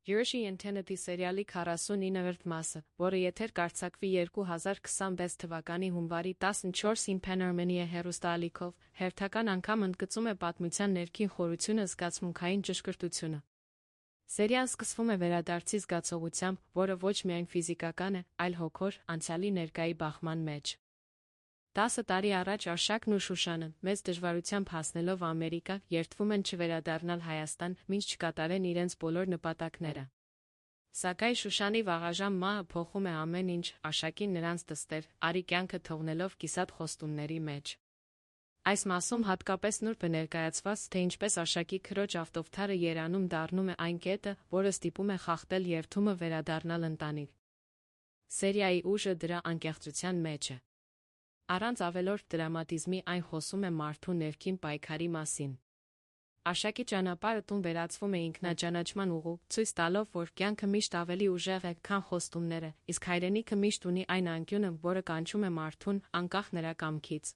Յուրշի Ինթենետի սերիալի 49-րդ մասը, որը եթեր կարձակվի 2026 թվականի հունվարի 14-ին Panorama հեռուստաալիքով, հերթական անգամ ընդգծում է պատմության ներքին խորությունը զգացմունքային ճշգրտությունը։ Սերիան սկսվում է վերադարձի զգացողությամբ, որը ոչ միայն ֆիզիկական է, այլ հոգոր, անցյալի ներկայի բախման մեջ։ 10 տարի առաջ Արշակն ու Շուշանը, մեծ դժվարությամբ հասնելով Ամերիկա, երդվում են չվերադառնալ Հայաստան, մինչ չկատարեն իրենց բոլոր նպատակները։ Սակայն Շուշանի վաղաժամ մահը փոխում է ամեն ինչ, Արշակին նրանց դստեր, Արի կյանքը թողնելով կիսատ խոստումների մեջ։ Այս մասում հատկապես նուրբ է ներկայացված, թե ինչպես Արշակի քրոջ ավտովթարը Երանում դառնում է այն կետը, որը ստիպում է խախտել երդումը վերադառնալ ընտանիք։ Սերիայի ուժը դրա անկեղծության մեջ է։ Առանց ավելորդ դրամատիզմի այն խոսում է մարդու ներքին պայքարի մասին։ Արշակի ճանապարհը տուն վերածվում է ինքնաճանաչման ուղու, ցույց տալով, որ կյանքը միշտ ավելի ուժեղ է, քան խոստումները, իսկ հայրենիքը միշտ ունի այն անկյունը, որը կանչում է մարդուն, անկախ նրա կամքից։